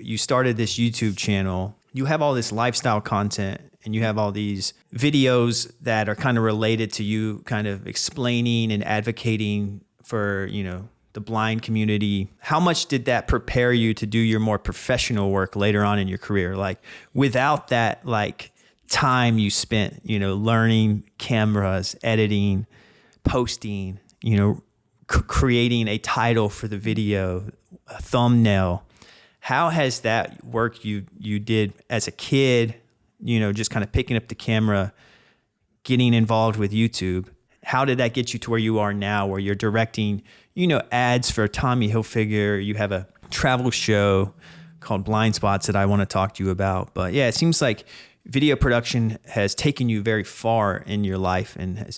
you started this YouTube channel. You have all this lifestyle content and you have all these videos that are kind of related to you kind of explaining and advocating for, you know, the blind community. How much did that prepare you to do your more professional work later on in your career? Like without that, like time you spent, you know, learning cameras, editing, posting, you know, creating a title for the video, a thumbnail. How has that work you did as a kid, you know, just kind of picking up the camera, getting involved with YouTube, how did that get you to where you are now, where you're directing, you know, ads for Tommy Hilfiger? You have a travel show called Blind Spots that I want to talk to you about. But yeah, it seems like video production has taken you very far in your life, and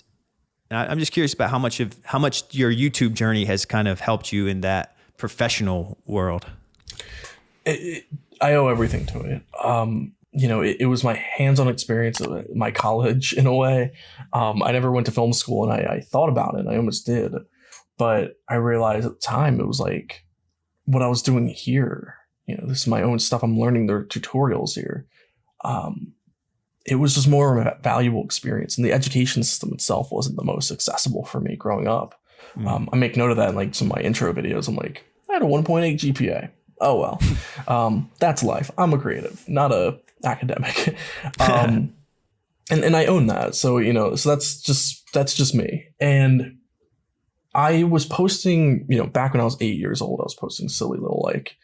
I'm just curious about how much your YouTube journey has kind of helped you in that professional world. I owe everything to it. You know, it was my hands-on experience of my college in a way. I never went to film school, and I thought about it. I almost did. But I realized at the time it was like what I was doing here. You know, this is my own stuff. I'm learning their tutorials here. It was just more of a valuable experience. And the education system itself wasn't the most accessible for me growing up. I make note of that in like some of my intro videos. I'm like, I had a 1.8 GPA. Oh, well, that's life. I'm a creative, not a academic. And I own that. So, you know, so that's just me. And I was posting, you know, back when I was 8 years old, I was posting silly little, like,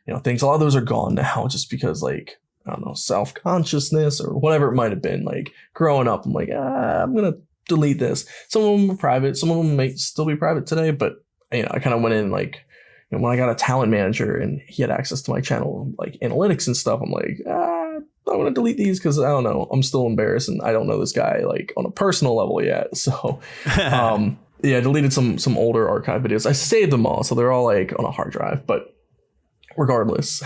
you know, things. A lot of those are gone now just because, like, I don't know, self-consciousness or whatever it might have been. Like growing up, I'm like, I'm going to delete this. Some of them are private. Some of them may still be private today. But, you know, I kind of went in like, you know, when I got a talent manager and he had access to my channel, like analytics and stuff, I'm like, I'm going to delete these because I don't know. I'm still embarrassed and I don't know this guy like on a personal level yet. So, yeah, I deleted some older archive videos. I saved them all. So they're all like on a hard drive. But regardless,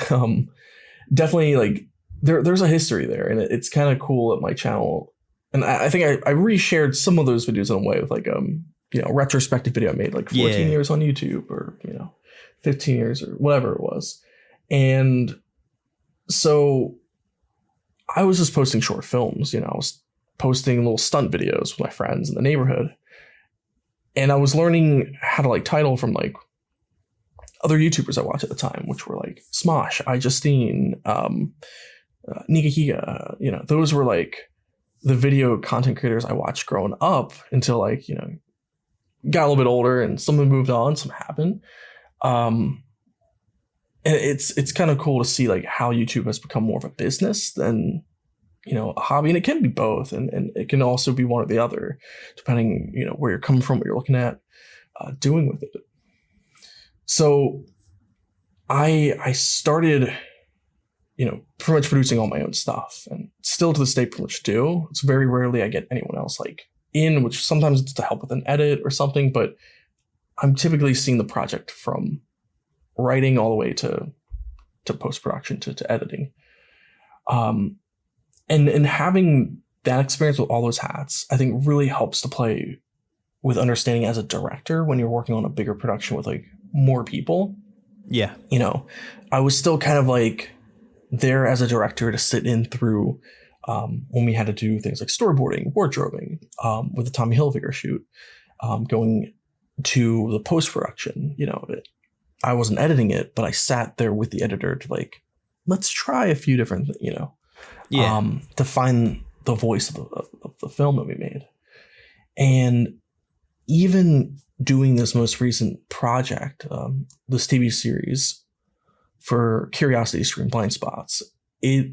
definitely like, there's a history there, and it's kind of cool at my channel. And I think I reshared some of those videos in a way with like you know, retrospective video I made like 14 years on YouTube, or you know, 15 years or whatever it was. And so I was just posting short films, you know, I was posting little stunt videos with my friends in the neighborhood, and I was learning how to like title from like other YouTubers I watched at the time, which were like Smosh, iJustine, Nika Higa, you know, those were like the video content creators I watched growing up until like, you know, got a little bit older and some moved on, some happened. And it's kind of cool to see like how YouTube has become more of a business than, you know, a hobby. And it can be both. And it can also be one or the other, depending, you know, where you're coming from, what you're looking at, doing with it. So I started, you know, pretty much producing all my own stuff, and still to this day pretty much do. It's very rarely I get anyone else like in, which sometimes it's to help with an edit or something, but I'm typically seeing the project from writing all the way to post-production to editing. And having that experience with all those hats, I think really helps to play with understanding as a director when you're working on a bigger production with like more people. Yeah. You know, I was still kind of like there as a director to sit in through when we had to do things like storyboarding, wardrobing, with the Tommy Hilfiger shoot, going to the post-production, you know, I wasn't editing it, but I sat there with the editor to like, let's try a few different, you know, to find the voice of the film that we made. And even doing this most recent project, this TV series for Curiosity Stream, Blind Spots, it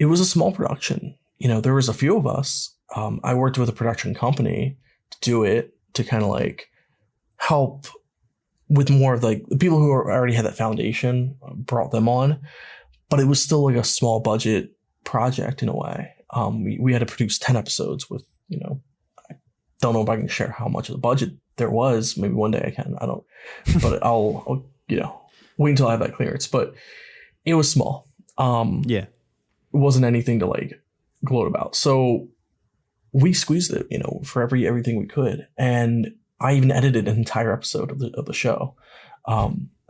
was a small production. You know, there was a few of us. I worked with a production company to do it, to kind of like help with more of like the people who already had that foundation, brought them on, but it was still like a small budget project in a way. We had to produce 10 episodes with, you know, I don't know if I can share how much of the budget there was. Maybe one day I can, I don't, but I'll you know, wait until I have that clearance, but it was small. It wasn't anything to like gloat about. So we squeezed it, you know, for everything we could. And I even edited an entire episode of the show.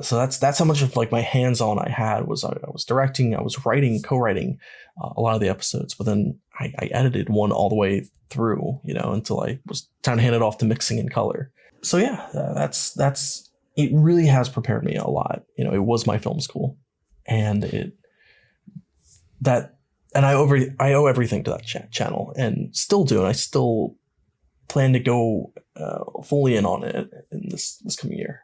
So that's how much of like my hands-on I had. Was I was directing, I was writing, co-writing a lot of the episodes, but then I edited one all the way through, until I was time to hand it off to mixing and color. So yeah, that's it. Really has prepared me a lot. It was my film school, and I owe everything to that channel, and still do, and I still plan to go fully in on it in this coming year.